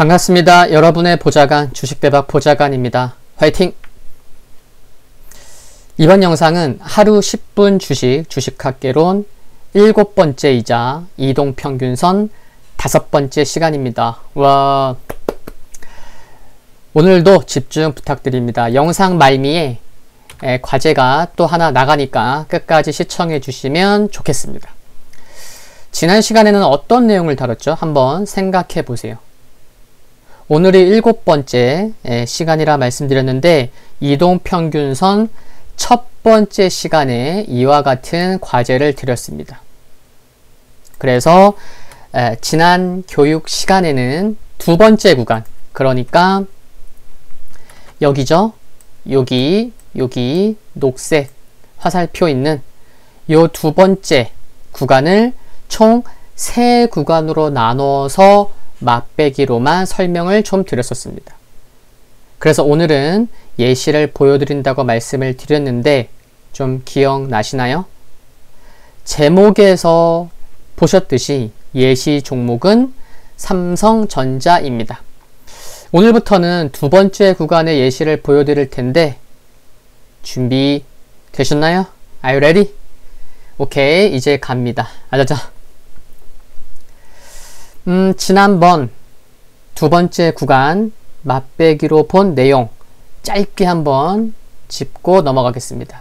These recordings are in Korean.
반갑습니다. 여러분의 보좌관 주식대박 보좌관입니다. 화이팅! 이번 영상은 하루 10분 주식학개론 7번째이자 이동평균선 5번째 시간입니다. 와, 오늘도 집중 부탁드립니다. 영상 말미에 과제가 또 하나 나가니까 끝까지 시청해 주시면 좋겠습니다. 지난 시간에는 어떤 내용을 다뤘죠? 한번 생각해 보세요. 오늘이 7번째 시간이라 말씀드렸는데 이동평균선 첫 번째 시간에 이와 같은 과제를 드렸습니다. 그래서 지난 교육 시간에는 두 번째 구간, 그러니까 여기죠. 여기 녹색 화살표 있는 요 두 번째 구간을 총 3구간으로 나눠서 맛배기로만 설명을 좀 드렸었습니다. 그래서 오늘은 예시를 보여드린다고 말씀을 드렸는데 좀 기억나시나요? 제목에서 보셨듯이 예시 종목은 삼성전자입니다. 오늘부터는 두 번째 구간의 예시를 보여드릴 텐데 준비 되셨나요? Are you ready? 오케이, 이제 갑니다. 아자자. 지난번 두 번째 구간 맛배기로 본 내용 짧게 한번 짚고 넘어가겠습니다.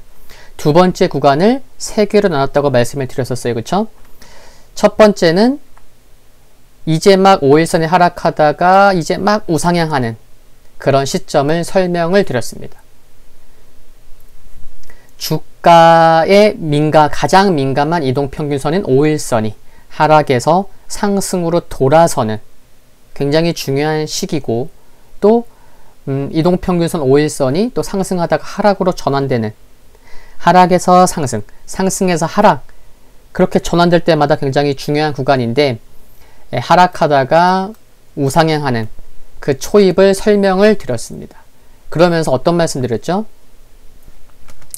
두 번째 구간을 3개로 나눴다고 말씀을 드렸었어요. 그쵸? 첫 번째는 이제 막 5일선에 하락하다가 이제 막 우상향하는 그런 시점을 설명을 드렸습니다. 주가의 가장 민감한 이동평균선인 5일선이 하락에서 상승으로 돌아서는 굉장히 중요한 시기고, 또 이동평균선 5일선이 또 상승하다가 하락으로 전환되는, 하락에서 상승, 상승에서 하락, 그렇게 전환될 때마다 굉장히 중요한 구간인데 하락하다가 우상향하는 그 초입을 설명을 드렸습니다. 그러면서 어떤 말씀 드렸죠?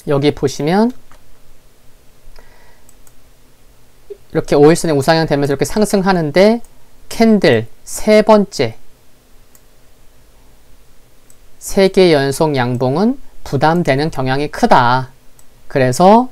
여기 보시면 이렇게 5일선에 우상향 되면서 이렇게 상승하는데 캔들 3번째 3개 연속 양봉은 부담되는 경향이 크다. 그래서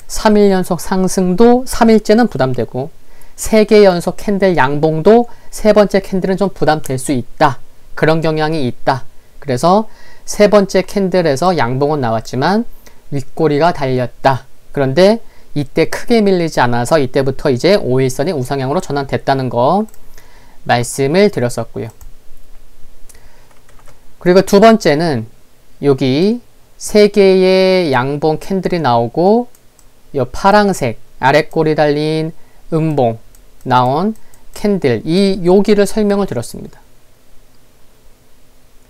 3일 연속 상승도 3일째는 부담되고 3개 연속 캔들 양봉도 3번째 캔들은 좀 부담될 수 있다. 그런 경향이 있다. 그래서 3번째 캔들에서 양봉은 나왔지만 윗꼬리가 달렸다. 그런데 이때 크게 밀리지 않아서 이때부터 이제 5일선이 우상향으로 전환됐다는 거 말씀을 드렸었고요. 그리고 두 번째는 여기 3개의 양봉 캔들이 나오고 이 파랑색 아랫꼬리 달린 음봉 나온 캔들, 여기를 설명을 드렸습니다.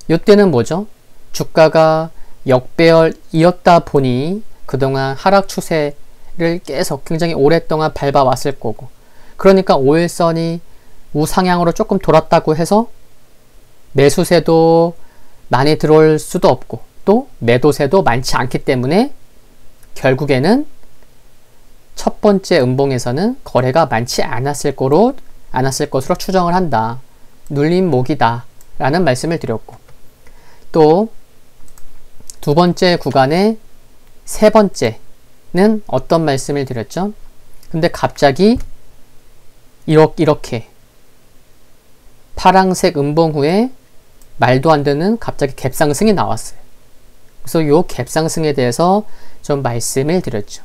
이때는 뭐죠? 주가가 역배열이었다 보니 그동안 하락 추세를 계속 굉장히 오랫동안 밟아왔을 거고, 그러니까 5일선이 우상향으로 조금 돌았다고 해서 매수세도 많이 들어올 수도 없고 또 매도세도 많지 않기 때문에 결국에는 첫 번째 음봉에서는 거래가 많지 않았을 것으로 추정을 한다. 눌림목이다 라는 말씀을 드렸고, 또 두 번째 구간의 세 번째는 어떤 말씀을 드렸죠? 근데 갑자기 이렇게 파랑색 음봉 후에 말도 안 되는 갑자기 갭상승이 나왔어요. 그래서 이 갭상승에 대해서 좀 말씀을 드렸죠.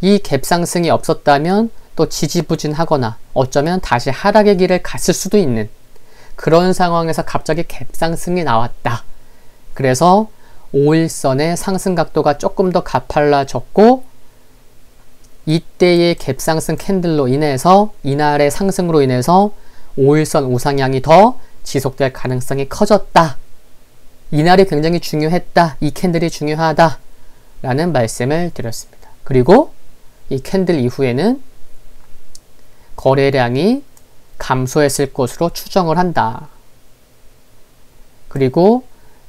이 갭상승이 없었다면 또 지지부진하거나 어쩌면 다시 하락의 길을 갔을 수도 있는 그런 상황에서 갑자기 갭상승이 나왔다. 그래서 5일선의 상승 각도가 조금 더 가팔라졌고 이때의 갭상승 캔들로 인해서 이날의 상승으로 인해서 5일선 우상향이 더 지속될 가능성이 커졌다. 이날이 굉장히 중요했다. 이 캔들이 중요하다 라는 말씀을 드렸습니다. 그리고 이 캔들 이후에는 거래량이 감소했을 것으로 추정을 한다. 그리고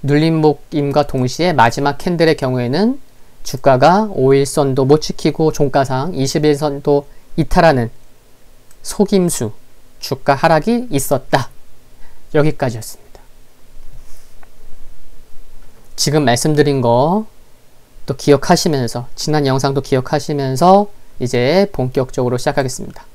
눌림목임과 동시에 마지막 캔들의 경우에는 주가가 5일선도 못 지키고 종가상 21선도 이탈하는 속임수, 주가 하락이 있었다. 여기까지였습니다. 지금 말씀드린 거 또 기억하시면서, 지난 영상도 기억하시면서 이제 본격적으로 시작하겠습니다.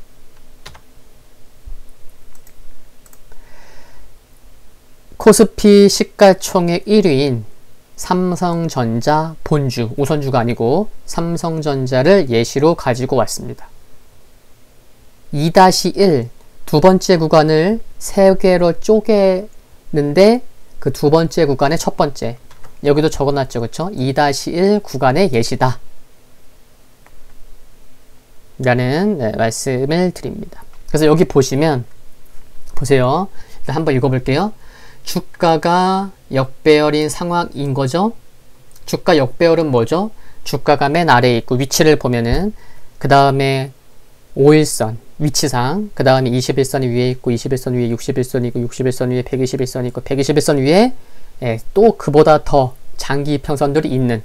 코스피 시가총액 1위인 삼성전자 본주, 우선주가 아니고 삼성전자를 예시로 가지고 왔습니다. 2-1 두 번째 구간을 세 개로 쪼개는데 그 두 번째 구간의 첫 번째, 여기도 적어놨죠, 그쵸? 2-1 구간의 예시다 라는 말씀을 드립니다. 그래서 여기 보시면, 보세요. 한번 읽어볼게요. 주가가 역배열인 상황인 거죠. 주가 역배열은 뭐죠? 주가가 맨 아래에 있고 위치를 보면은 그 다음에 5일선 위치상, 그 다음에 21선이 위에 있고 21선 위에 61선이 있고 61선 위에 121선이 있고 121선 위에 또 그보다 더 장기 이평선들이 있는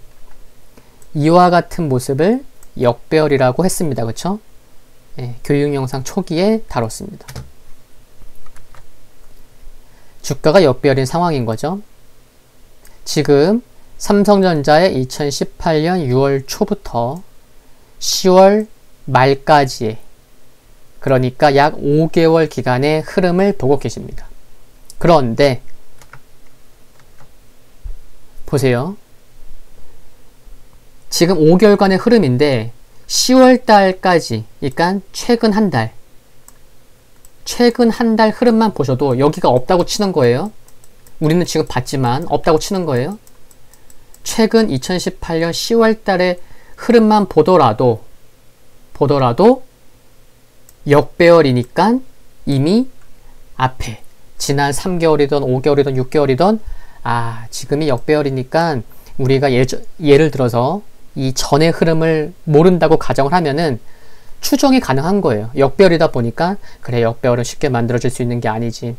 이와 같은 모습을 역배열이라고 했습니다. 그쵸? 교육 영상 초기에 다뤘습니다. 주가가 역배열인 상황인 거죠. 지금 삼성전자의 2018년 6월 초부터 10월 말까지의, 그러니까 약 5개월 기간의 흐름을 보고 계십니다. 그런데 보세요. 지금 5개월간의 흐름인데 10월 달까지, 그러니까 최근 한 달 흐름만 보셔도 여기가 없다고 치는 거예요. 우리는 지금 봤지만 없다고 치는 거예요. 최근 2018년 10월 달의 흐름만 보더라도 역배열이니까 이미 앞에 지난 3개월이든 5개월이든 6개월이든 지금이 역배열이니까 우리가 예를 들어서 이 전의 흐름을 모른다고 가정을 하면은 추정이 가능한 거예요. 역배열이다 보니까 그래, 역배열은 쉽게 만들어질 수 있는 게 아니지.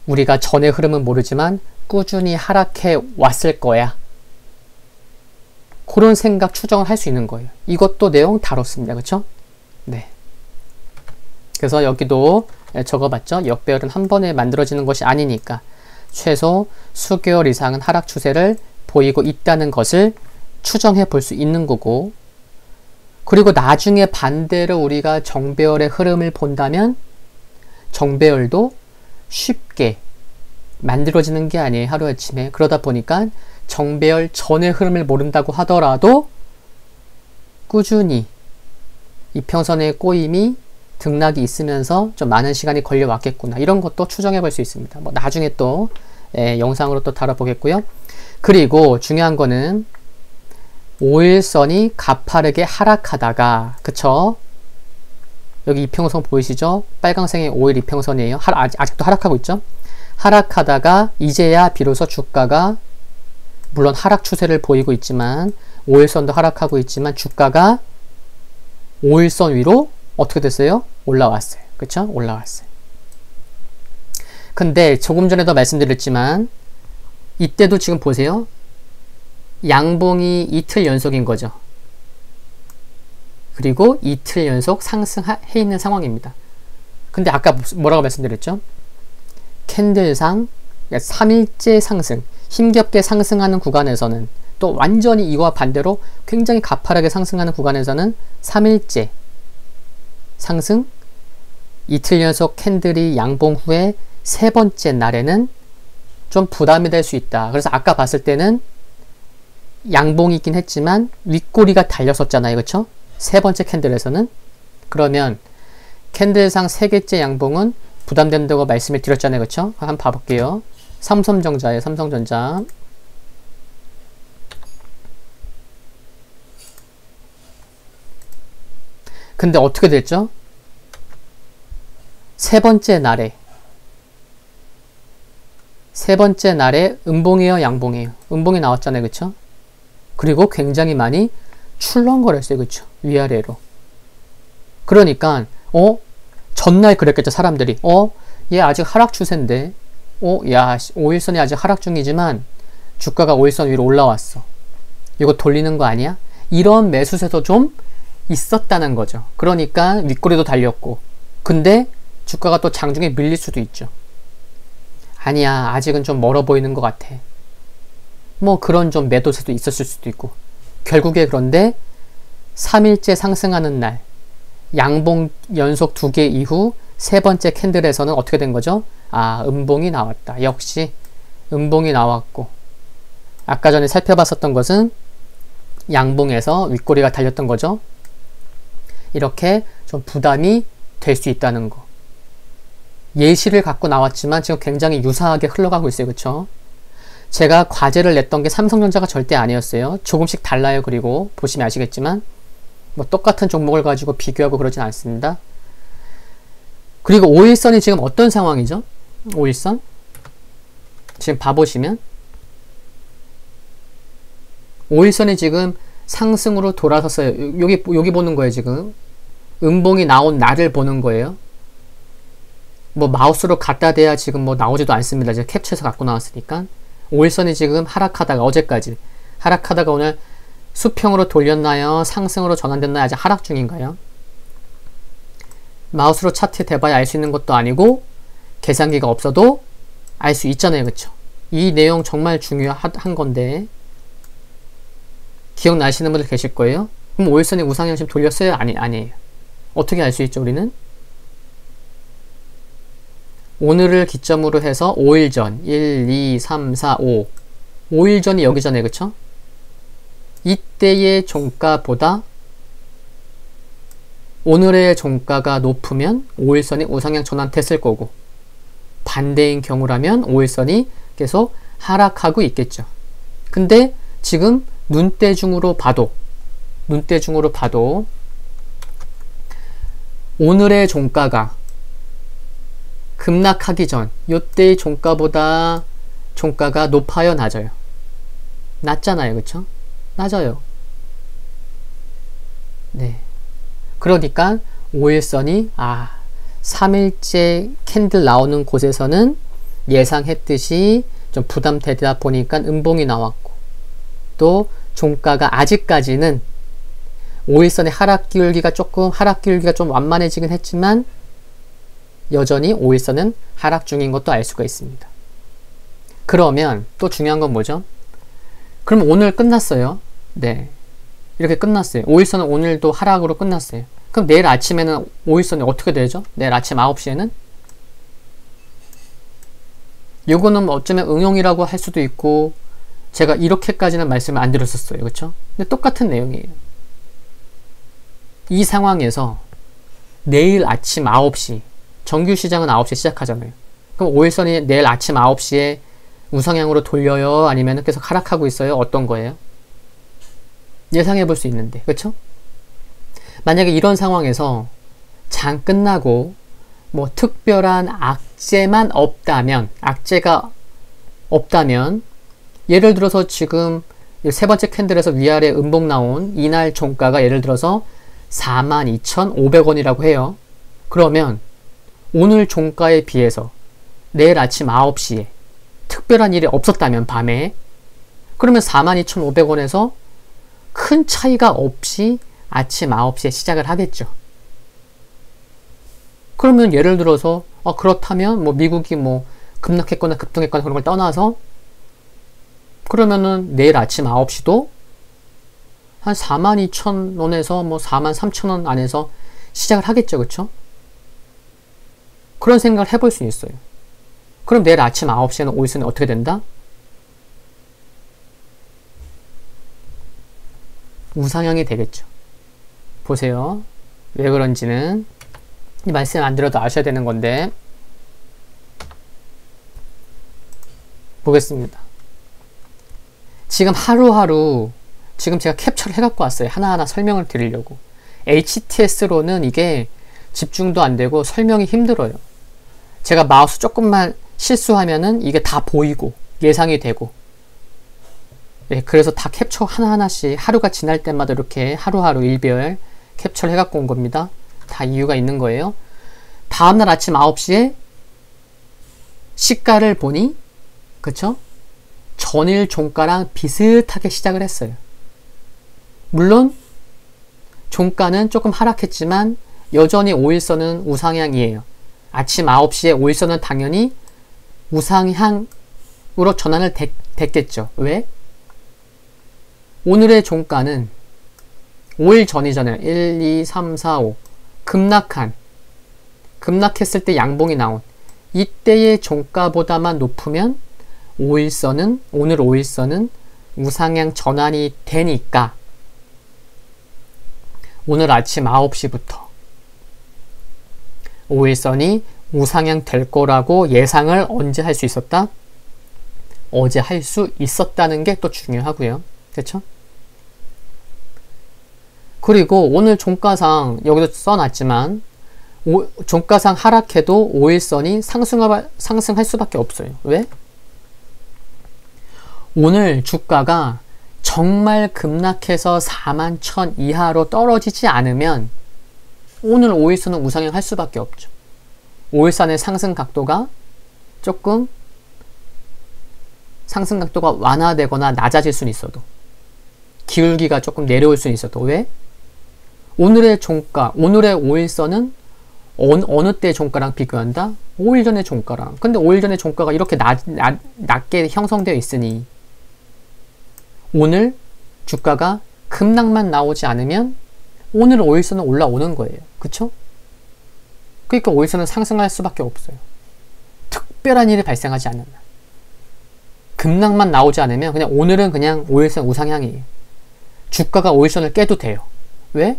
우리가 전의 흐름은 모르지만 꾸준히 하락해 왔을 거야. 그런 생각, 추정을 할 수 있는 거예요. 이것도 내용 다뤘습니다. 그쵸? 네. 그래서 여기도 적어봤죠. 역배열은 한 번에 만들어지는 것이 아니니까 최소 수개월 이상은 하락 추세를 보이고 있다는 것을 추정해 볼 수 있는 거고, 그리고 나중에 반대로 우리가 정배열의 흐름을 본다면 정배열도 쉽게 만들어지는 게 아니에요. 하루아침에. 그러다 보니까 정배열 전의 흐름을 모른다고 하더라도 꾸준히 이평선의 꼬임이 등락이 있으면서 좀 많은 시간이 걸려왔겠구나. 이런 것도 추정해 볼 수 있습니다. 뭐 나중에 또 영상으로 또 다뤄보겠고요. 그리고 중요한 거는 5일선이 가파르게 하락하다가, 그쵸? 여기 이평선 보이시죠? 빨강색의 5일 이평선이에요. 아직도 하락하고 있죠? 하락하다가 이제야 비로소 주가가, 물론 하락 추세를 보이고 있지만 5일선도 하락하고 있지만 주가가 5일선 위로 어떻게 됐어요? 올라왔어요. 그쵸? 올라왔어요. 근데 조금 전에도 말씀드렸지만 이때도 지금 보세요. 양봉이 이틀 연속인 거죠. 그리고 이틀 연속 상승해 있는 상황입니다. 근데 아까 뭐라고 말씀드렸죠? 캔들상 3일째 상승, 힘겹게 상승하는 구간에서는, 또 완전히 이와 반대로 굉장히 가파르게 상승하는 구간에서는 3일째 상승, 이틀 연속 캔들이 양봉 후에 세 번째 날에는 좀 부담이 될 수 있다. 그래서 아까 봤을 때는 양봉이 있긴 했지만 윗꼬리가 달렸었잖아요. 그쵸? 세 번째 캔들에서는. 그러면 캔들상 세 개째 양봉은 부담된다고 말씀을 드렸잖아요. 그쵸? 한번 봐볼게요. 삼성전자예요. 삼성전자. 근데 어떻게 됐죠? 세 번째 날에 음봉이에요, 양봉이에요? 음봉이 나왔잖아요. 그쵸? 그리고 굉장히 많이 출렁거렸어요. 그쵸? 위아래로. 그러니까 전날 그랬겠죠. 사람들이. 얘 아직 하락 추세인데 야 5일선이 아직 하락 중이지만 주가가 5일선 위로 올라왔어. 이거 돌리는 거 아니야? 이런 매수세도 좀 있었다는 거죠. 그러니까 윗꼬리도 달렸고, 근데 주가가 또 장중에 밀릴 수도 있죠. 아니야, 아직은 좀 멀어 보이는 것 같아. 뭐 그런 좀 매도세도 있었을 수도 있고. 결국에 그런데 3일째 상승하는 날, 양봉 연속 2개 이후 세 번째 캔들에서는 어떻게 된 거죠? 아, 음봉이 나왔다. 역시 음봉이 나왔고, 아까 전에 살펴봤었던 것은 양봉에서 윗꼬리가 달렸던 거죠. 이렇게 좀 부담이 될 수 있다는 거. 예시를 갖고 나왔지만 지금 굉장히 유사하게 흘러가고 있어요. 그쵸? 제가 과제를 냈던 게 삼성전자가 절대 아니었어요. 조금씩 달라요. 그리고 보시면 아시겠지만 뭐 똑같은 종목을 가지고 비교하고 그러진 않습니다. 그리고 5일선이 지금 어떤 상황이죠? 5일선 지금 봐보시면 5일선이 지금 상승으로 돌아섰어요. 여기 보는 거예요. 지금 음봉이 나온 날을 보는 거예요. 뭐 마우스로 갖다 대야 지금 뭐 나오지도 않습니다. 제가 캡처해서 갖고 나왔으니까. 5일선이 지금 하락하다가 어제까지 하락하다가 오늘 수평으로 돌렸나요? 상승으로 전환됐나요? 아직 하락 중인가요? 마우스로 차트에 대봐야 알 수 있는 것도 아니고 계산기가 없어도 알 수 있잖아요. 그쵸? 이 내용 정말 중요한 건데 기억나시는 분들 계실 거예요? 그럼 5일선이 우상향 지금 돌렸어요? 아니에요. 어떻게 알 수 있죠? 우리는 오늘을 기점으로 해서 5일 전 1, 2, 3, 4, 5 5일 전이 여기잖아요. 그쵸? 이때의 종가보다 오늘의 종가가 높으면 5일선이 우상향 전환됐을 거고, 반대인 경우라면 5일선이 계속 하락하고 있겠죠. 근데 지금 눈대중으로 봐도 오늘의 종가가 급락하기 전 이때의 종가보다 종가가 높아요, 낮아요? 낮잖아요. 그쵸? 낮아요. 네. 그러니까 5일선이 3일째 캔들 나오는 곳에서는 예상했듯이 좀 부담되다 보니까 음봉이 나왔고, 또 종가가 아직까지는 5일선의 하락 기울기가 좀 완만해지긴 했지만 여전히 5일선은 하락 중인 것도 알 수가 있습니다. 그러면 또 중요한 건 뭐죠? 그럼 오늘 끝났어요. 네. 이렇게 끝났어요. 5일선은 오늘도 하락으로 끝났어요. 그럼 내일 아침에는 5일선이 어떻게 되죠? 내일 아침 9시에는? 요거는 어쩌면 응용이라고 할 수도 있고, 제가 이렇게까지는 말씀을 안 드렸었어요. 그쵸? 근데 똑같은 내용이에요. 이 상황에서 내일 아침 9시, 정규 시장은 9시에 시작하잖아요. 그럼 5일선이 내일 아침 9시에 우상향으로 돌려요? 아니면 계속 하락하고 있어요? 어떤 거예요? 예상해 볼 수 있는데, 그쵸? 만약에 이런 상황에서 장 끝나고 뭐 특별한 악재가 없다면, 예를 들어서 지금 세 번째 캔들에서 위아래 음봉 나온 이날 종가가 예를 들어서 42,500원이라고 해요. 그러면 오늘 종가에 비해서 내일 아침 9시에 특별한 일이 없었다면, 밤에, 그러면 42,500원에서 큰 차이가 없이 아침 9시에 시작을 하겠죠. 그러면 예를 들어서 그렇다면 뭐 미국이 뭐 급락했거나 급등했거나 그런 걸 떠나서 그러면은 내일 아침 9시도 한 42,000원에서 뭐 43,000원 안에서 시작을 하겠죠. 그쵸? 그런 생각을 해볼 수 있어요. 그럼 내일 아침 9시에는 5일선이 어떻게 된다? 우상향이 되겠죠. 보세요. 왜 그런지는 이 말씀 안 드려도 아셔야 되는 건데, 보겠습니다. 지금 하루하루 지금 제가 캡처를 해갖고 왔어요. 하나하나 설명을 드리려고. HTS로는 이게 집중도 안 되고 설명이 힘들어요. 제가 마우스 조금만 실수하면은 이게 다 보이고 예상이 되고, 네, 그래서 다 캡처 하나하나씩 하루가 지날 때마다 이렇게 하루하루 일별 캡처를 해갖고 온 겁니다. 다 이유가 있는 거예요. 다음날 아침 9시에 시가를 보니, 그쵸? 전일 종가랑 비슷하게 시작을 했어요. 물론 종가는 조금 하락했지만 여전히 5일선은 우상향이에요. 아침 9시에 5일선은 당연히 우상향으로 전환을 됐겠죠. 왜? 오늘의 종가는 5일 전이잖아요. 1, 2, 3, 4, 5 급락했을 때 양봉이 나온 이때의 종가보다만 높으면 오늘 5일선은 우상향 전환이 되니까 오늘 아침 9시부터 5일선이 우상향 될 거라고 예상을 언제 할 수 있었다? 어제 할 수 있었다는 게 또 중요하고요. 그렇죠? 그리고 오늘 종가상 여기도 써놨지만 종가상 하락해도 5일선이 상승할 수밖에 없어요. 왜? 오늘 주가가 정말 급락해서 41,000 이하로 떨어지지 않으면 오늘 5일선은 우상향 할 수밖에 없죠. 5일선의 상승 각도가 조금 상승 각도가 완화되거나 낮아질 수는 있어도 기울기가 조금 내려올 수는 있어도 왜? 오늘의 종가, 오늘의 5일선은 어느 때의 종가랑 비교한다? 5일 전의 종가랑. 근데 5일 전의 종가가 이렇게 낮게 형성되어 있으니 오늘 주가가 급락만 나오지 않으면 오늘 5일선은 올라오는 거예요. 그쵸? 그러니까 5일선은 상승할 수밖에 없어요. 특별한 일이 발생하지 않는 날. 급락만 나오지 않으면 그냥 오늘은 그냥 5일선 우상향이에요. 주가가 5일선을 깨도 돼요. 왜?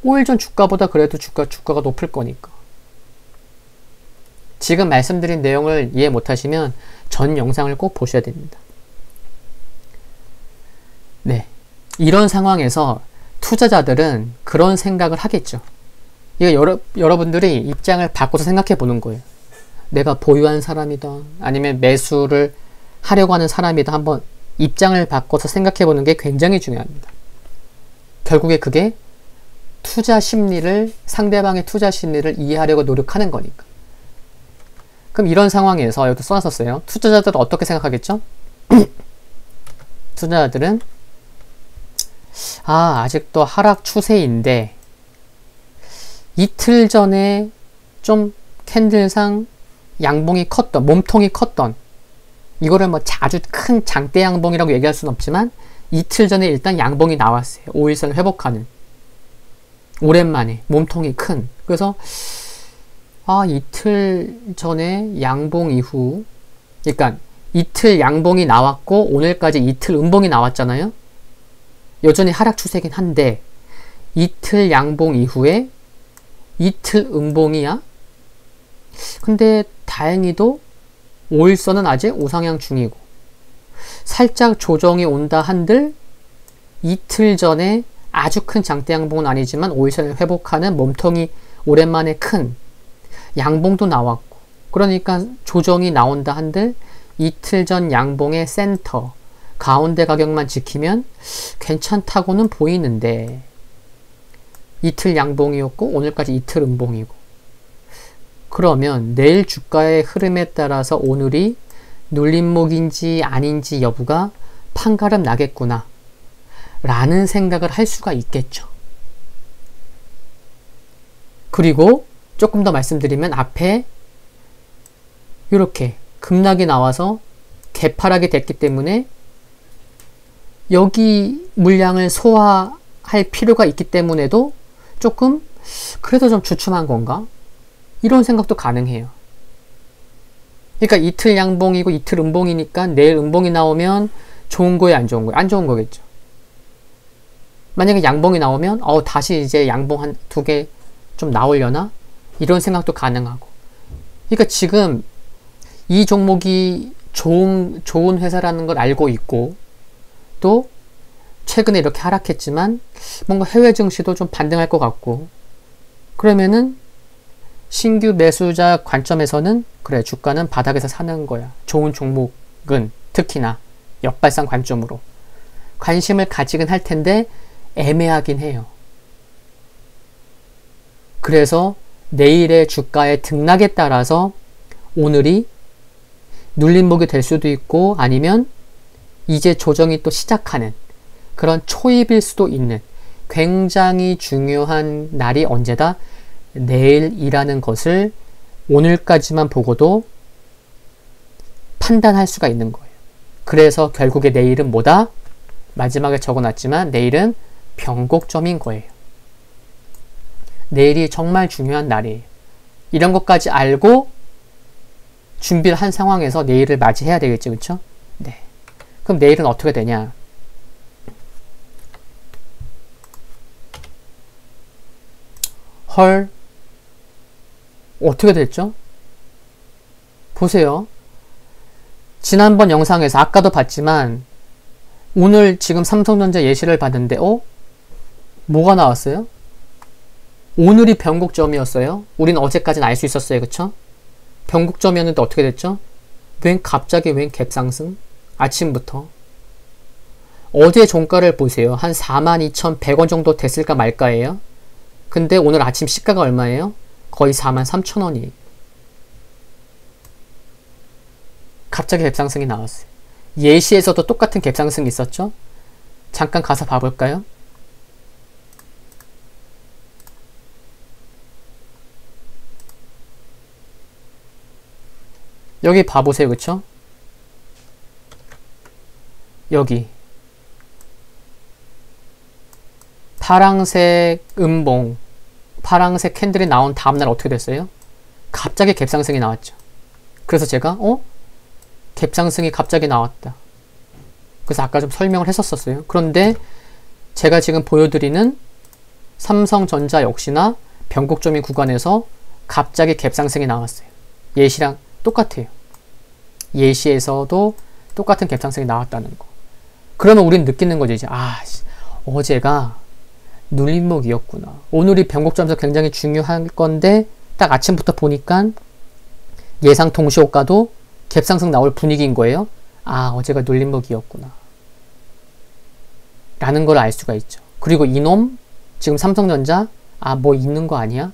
5일 전 주가보다 그래도 주가가 높을 거니까. 지금 말씀드린 내용을 이해 못하시면 전 영상을 꼭 보셔야 됩니다. 네, 이런 상황에서 투자자들은 그런 생각을 하겠죠. 이거 여러분들이 입장을 바꿔서 생각해 보는 거예요. 내가 보유한 사람이다 아니면 매수를 하려고 하는 사람이다 한번 입장을 바꿔서 생각해 보는 게 굉장히 중요합니다. 결국에 그게 상대방의 투자 심리를 이해하려고 노력하는 거니까. 그럼 이런 상황에서 여기도 써놨었어요. 투자자들은 어떻게 생각하겠죠? 투자자들은 아직도 하락 추세인데 이틀 전에 좀 캔들상 양봉이 컸던, 몸통이 컸던 이거를 뭐 아주 큰 장대 양봉이라고 얘기할 수는 없지만 이틀 전에 일단 양봉이 나왔어요. 5일선을 회복하는. 오랜만에 몸통이 큰. 그래서 이틀 전에 양봉 이후 그러니까 이틀 양봉이 나왔고 오늘까지 이틀 음봉이 나왔잖아요. 여전히 하락 추세긴 한데 이틀 양봉 이후에 이틀 음봉이야? 근데 다행히도 5일선은 아직 우상향 중이고 살짝 조정이 온다 한들 이틀 전에 아주 큰 장대 양봉은 아니지만 5일선을 회복하는 몸통이 오랜만에 큰 양봉도 나왔고 그러니까 조정이 나온다 한들 이틀 전 양봉의 센터 가운데 가격만 지키면 괜찮다고는 보이는데 이틀 양봉이었고 오늘까지 이틀 음봉이고 그러면 내일 주가의 흐름에 따라서 오늘이 눌림목인지 아닌지 여부가 판가름 나겠구나 라는 생각을 할 수가 있겠죠. 그리고 조금 더 말씀드리면 앞에 이렇게 급락이 나와서 개파락이 됐기 때문에 여기 물량을 소화할 필요가 있기 때문에도 조금 그래도 좀 주춤한 건가? 이런 생각도 가능해요. 그러니까 이틀 양봉이고 이틀 음봉이니까 내일 음봉이 나오면 좋은 거예요, 안 좋은 거예요? 안 좋은 거겠죠. 만약에 양봉이 나오면 다시 이제 양봉 한 두 개 좀 나오려나? 이런 생각도 가능하고. 그러니까 지금 이 종목이 좋은 회사라는 걸 알고 있고 또 최근에 이렇게 하락했지만 뭔가 해외 증시도 좀 반등할 것 같고 그러면은 신규 매수자 관점에서는 그래 주가는 바닥에서 사는 거야. 좋은 종목은 특히나 역발상 관점으로 관심을 가지긴 할 텐데 애매하긴 해요. 그래서 내일의 주가의 등락에 따라서 오늘이 눌림목이 될 수도 있고 아니면 이제 조정이 또 시작하는 그런 초입일 수도 있는 굉장히 중요한 날이 언제다? 내일이라는 것을 오늘까지만 보고도 판단할 수가 있는 거예요. 그래서 결국에 내일은 뭐다? 마지막에 적어놨지만 내일은 변곡점인 거예요. 내일이 정말 중요한 날이에요. 이런 것까지 알고 준비를 한 상황에서 내일을 맞이해야 되겠죠. 그렇죠? 네. 그럼 내일은 어떻게 되냐? 헐, 어떻게 됐죠? 보세요. 지난번 영상에서 아까도 봤지만 오늘 지금 삼성전자 예시를 봤는데 뭐가 나왔어요? 오늘이 변곡점이었어요. 우린 어제까지는 알 수 있었어요. 그쵸? 변곡점이었는데 어떻게 됐죠? 갑자기 웬 갭상승? 아침부터. 어제 종가를 보세요. 한 42,100원 정도 됐을까 말까예요. 근데 오늘 아침 시가가 얼마예요? 거의 43,000원이에요. 갑자기 갭상승이 나왔어요. 예시에서도 똑같은 갭상승이 있었죠? 잠깐 가서 봐볼까요? 여기 봐보세요. 그쵸? 여기 파랑색 음봉, 파랑색 캔들이 나온 다음날 어떻게 됐어요? 갑자기 갭상승이 나왔죠. 그래서 제가 갭상승이 갑자기 나왔다. 그래서 아까 좀 설명을 했었어요. 그런데 제가 지금 보여드리는 삼성전자 역시나 변곡점인 구간에서 갑자기 갭상승이 나왔어요. 예시랑 똑같아요. 예시에서도 똑같은 갭상승이 나왔다는 거. 그러면 우린 느끼는 거죠. 이제 어제가 눌림목이었구나. 오늘이 변곡점에서 굉장히 중요한 건데 딱 아침부터 보니까 예상 동시호가도 갭상승 나올 분위기인 거예요. 어제가 눌림목이었구나. 라는 걸 알 수가 있죠. 그리고 이놈 지금 삼성전자 뭐 있는 거 아니야?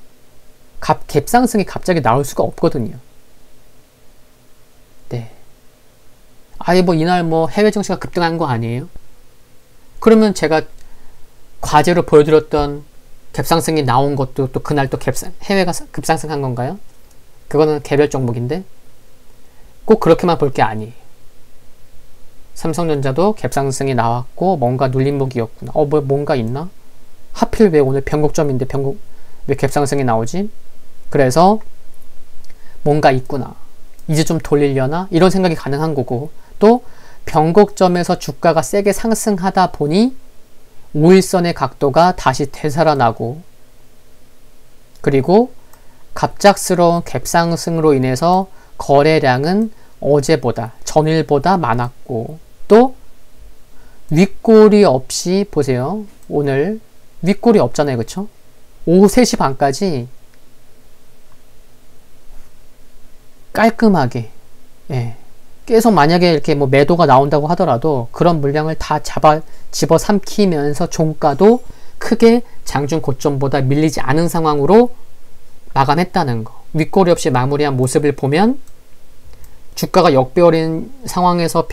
갭상승이 갑자기 나올 수가 없거든요. 네. 이날 해외 증시가 급등한 거 아니에요? 그러면 제가 과제로 보여드렸던 갭상승이 나온 것도 또 그날 또 해외가 급상승한 건가요? 그거는 개별 종목인데 꼭 그렇게만 볼 게 아니에요. 삼성전자도 갭상승이 나왔고 뭔가 눌림목이었구나. 뭔가 있나? 하필 왜 오늘 변곡점인데 왜 갭상승이 나오지? 그래서 뭔가 있구나. 이제 좀 돌리려나? 이런 생각이 가능한 거고, 또 변곡점에서 주가가 세게 상승하다 보니 5일선의 각도가 다시 되살아나고, 그리고 갑작스러운 갭상승으로 인해서 거래량은 어제보다, 전일보다 많았고, 또 윗골이 없이, 보세요. 오늘 윗골이 없잖아요. 그쵸? 오후 3시 반까지 깔끔하게, 계속 만약에 이렇게 매도가 나온다고 하더라도 그런 물량을 다 집어삼키면서 종가도 크게 장중 고점보다 밀리지 않은 상황으로 마감했다는 거. 윗골이 없이 마무리한 모습을 보면 주가가 역배열인 상황에서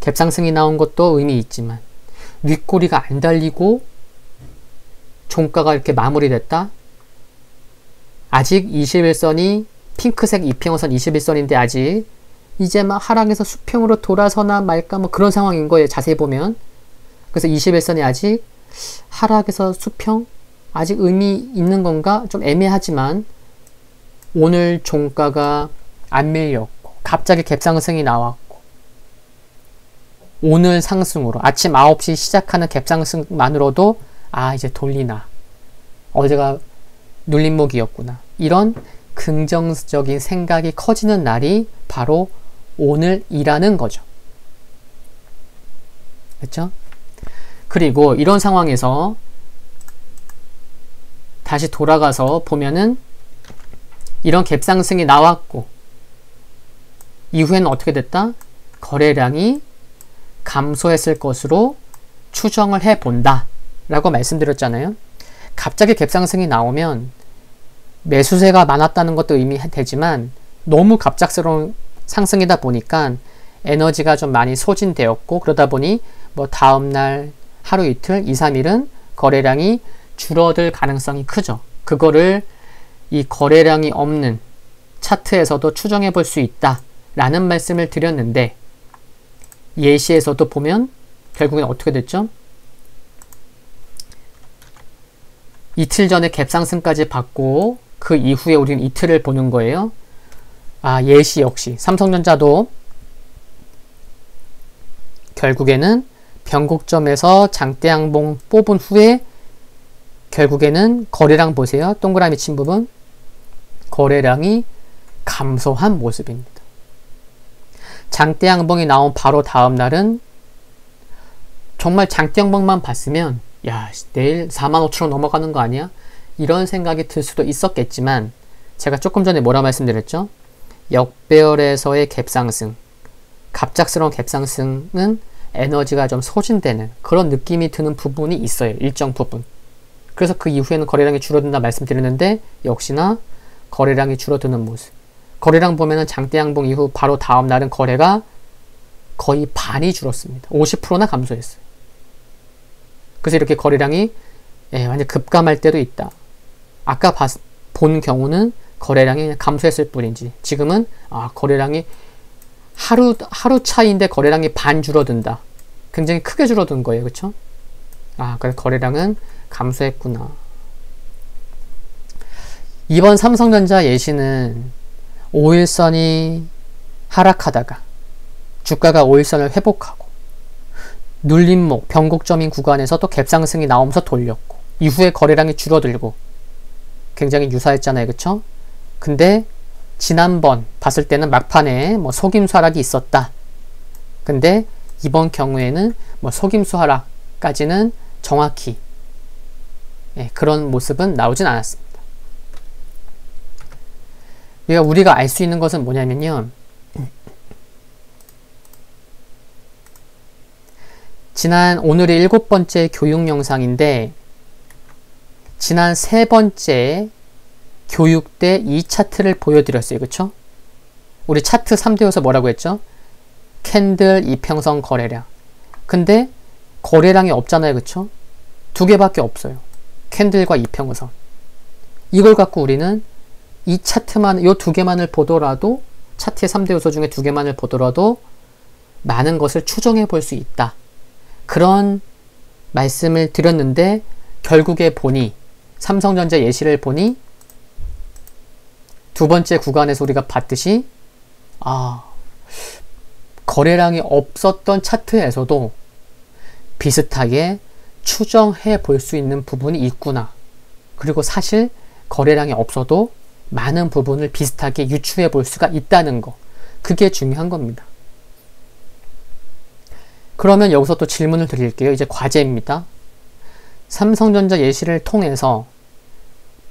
갭상승이 나온 것도 의미 있지만, 윗골이가 안 달리고 종가가 이렇게 마무리됐다? 아직 21선이 핑크색 이평선 21선인데 아직 이제 하락에서 수평으로 돌아서나 말까 그런 상황인 거예요. 자세히 보면. 그래서 21선이 아직 하락에서 수평? 아직 의미 있는 건가? 좀 애매하지만 오늘 종가가 안 밀렸고 갑자기 갭상승이 나왔고 오늘 상승으로 아침 9시 시작하는 갭상승만으로도 이제 돌리나. 어제가 눌림목이었구나. 이런 긍정적인 생각이 커지는 날이 바로 오늘이라는 거죠. 그렇죠? 그리고 이런 상황에서 다시 돌아가서 보면은 이런 갭상승이 나왔고 이후에는 어떻게 됐다? 거래량이 감소했을 것으로 추정을 해본다 라고 말씀드렸잖아요. 갑자기 갭상승이 나오면 매수세가 많았다는 것도 의미되지만 너무 갑작스러운 상승이다 보니까 에너지가 좀 많이 소진되었고, 그러다 보니 다음날 하루 이틀 2, 3일은 거래량이 줄어들 가능성이 크죠. 그거를 이 거래량이 없는 차트에서도 추정해 볼 수 있다 라는 말씀을 드렸는데 예시에서도 보면 결국엔 어떻게 됐죠? 이틀 전에 갭상승까지 받고 그 이후에 우리는 이틀을 보는 거예요. 예시 역시 삼성전자도 결국에는 변곡점에서 장대양봉 뽑은 후에 결국에는 거래량 보세요. 동그라미 친 부분. 거래량이 감소한 모습입니다. 장대양봉이 나온 바로 다음 날은 정말 장대양봉만 봤으면 야, 내일 45,000원 넘어가는 거 아니야? 이런 생각이 들 수도 있었겠지만 제가 조금 전에 뭐라 말씀드렸죠? 역배열에서의 갭상승, 갑작스러운 갭상승은 에너지가 좀 소진되는 그런 느낌이 드는 부분이 있어요. 일정 부분. 그래서 그 이후에는 거래량이 줄어든다 말씀드렸는데 역시나 거래량이 줄어드는 모습. 거래량 보면은 장대양봉 이후 바로 다음 날은 거래가 거의 반이 줄었습니다. 50%나 감소했어요. 그래서 이렇게 거래량이 완전 급감할 때도 있다. 아까 본 경우는 거래량이 감소했을 뿐이지 지금은 거래량이 하루 차이인데 거래량이 반 줄어든다. 굉장히 크게 줄어든 거예요. 그쵸? 그래서 거래량은 감소했구나. 이번 삼성전자 예시는 5일선이 하락하다가 주가가 5일선을 회복하고 눌림목, 변곡점인 구간에서 또 갭상승이 나오면서 돌렸고 이후에 거래량이 줄어들고 굉장히 유사했잖아요. 그쵸? 근데 지난번 봤을 때는 막판에 속임수 하락이 있었다. 근데 이번 경우에는 속임수 하락까지는 정확히 그런 모습은 나오진 않았습니다. 우리가 알 수 있는 것은 뭐냐면요. 오늘이 7번째 교육 영상인데 지난 3번째 교육 때 이 차트를 보여드렸어요. 그쵸? 우리 차트 3대에서 뭐라고 했죠? 캔들, 이평선, 거래량. 근데 거래량이 없잖아요. 그쵸? 2개밖에 없어요. 캔들과 이평선. 이걸 갖고 우리는 이 차트만, 요 2개만을 보더라도 차트의 3대 요소 중에 2개만을 보더라도 많은 것을 추정해 볼 수 있다. 그런 말씀을 드렸는데 결국에 보니 삼성전자 예시를 보니 두 번째 구간에서 우리가 봤듯이 거래량이 없었던 차트에서도 비슷하게 추정해 볼 수 있는 부분이 있구나. 그리고 사실 거래량이 없어도 많은 부분을 비슷하게 유추해 볼 수가 있다는 거. 그게 중요한 겁니다. 그러면 여기서 또 질문을 드릴게요. 이제 과제입니다. 삼성전자 예시를 통해서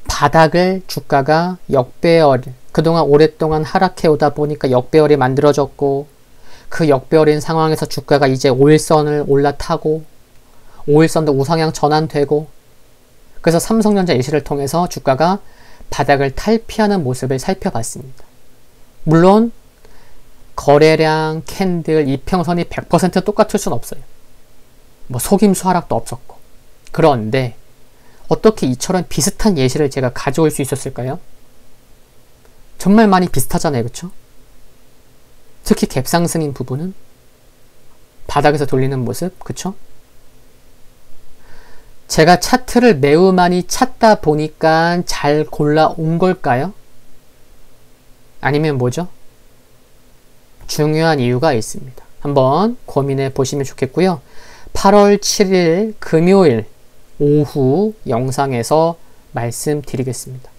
바닥을 주가가 역배열, 그동안 오랫동안 하락해 오다 보니까 역배열이 만들어졌고 그 역배열인 상황에서 주가가 이제 5일선을 올라타고 5일선도 우상향 전환되고 그래서 삼성전자 예시를 통해서 주가가 바닥을 탈피하는 모습을 살펴봤습니다. 물론 거래량, 캔들, 이평선이 100% 똑같을 순 없어요. 속임수 하락도 없었고. 그런데 어떻게 이처럼 비슷한 예시를 제가 가져올 수 있었을까요? 정말 많이 비슷하잖아요. 그쵸? 특히 갭상승인 부분은 바닥에서 돌리는 모습. 그쵸? 제가 차트를 매우 많이 찾다 보니까 잘 골라온 걸까요? 아니면 뭐죠? 중요한 이유가 있습니다. 한번 고민해 보시면 좋겠고요. 8월 7일 금요일 오후 영상에서 말씀드리겠습니다.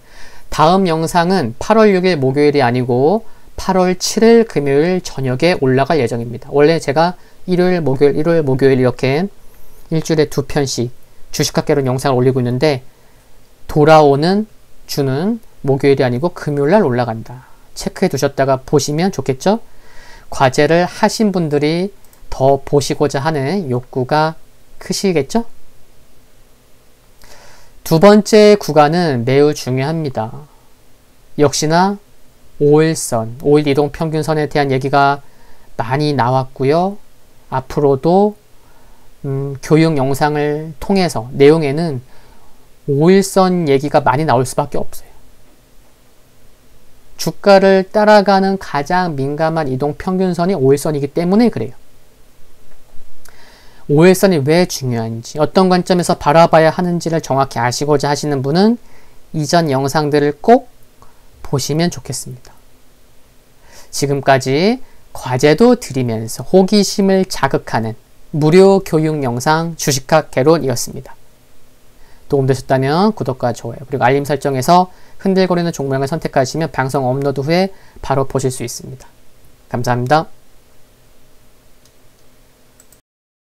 다음 영상은 8월 6일 목요일이 아니고 8월 7일 금요일 저녁에 올라갈 예정입니다. 원래 제가 일요일, 목요일 이렇게 일주일에 2편씩 주식학개론 영상을 올리고 있는데 돌아오는 주는 목요일이 아니고 금요일날 올라간다. 체크해 두셨다가 보시면 좋겠죠? 과제를 하신 분들이 더 보시고자 하는 욕구가 크시겠죠? 두 번째 구간은 매우 중요합니다. 역시나 5일선, 5일 이동 평균선에 대한 얘기가 많이 나왔고요. 앞으로도 교육 영상을 통해서 내용에는 5일선 얘기가 많이 나올 수밖에 없어요. 주가를 따라가는 가장 민감한 이동평균선이 5일선이기 때문에 그래요. 5일선이 왜 중요한지, 어떤 관점에서 바라봐야 하는지를 정확히 아시고자 하시는 분은 이전 영상들을 꼭 보시면 좋겠습니다. 지금까지 과제도 드리면서 호기심을 자극하는 무료 교육 영상 주식학 개론이었습니다. 도움되셨다면 구독과 좋아요 그리고 알림 설정에서 흔들거리는 종목을 선택하시면 방송 업로드 후에 바로 보실 수 있습니다. 감사합니다.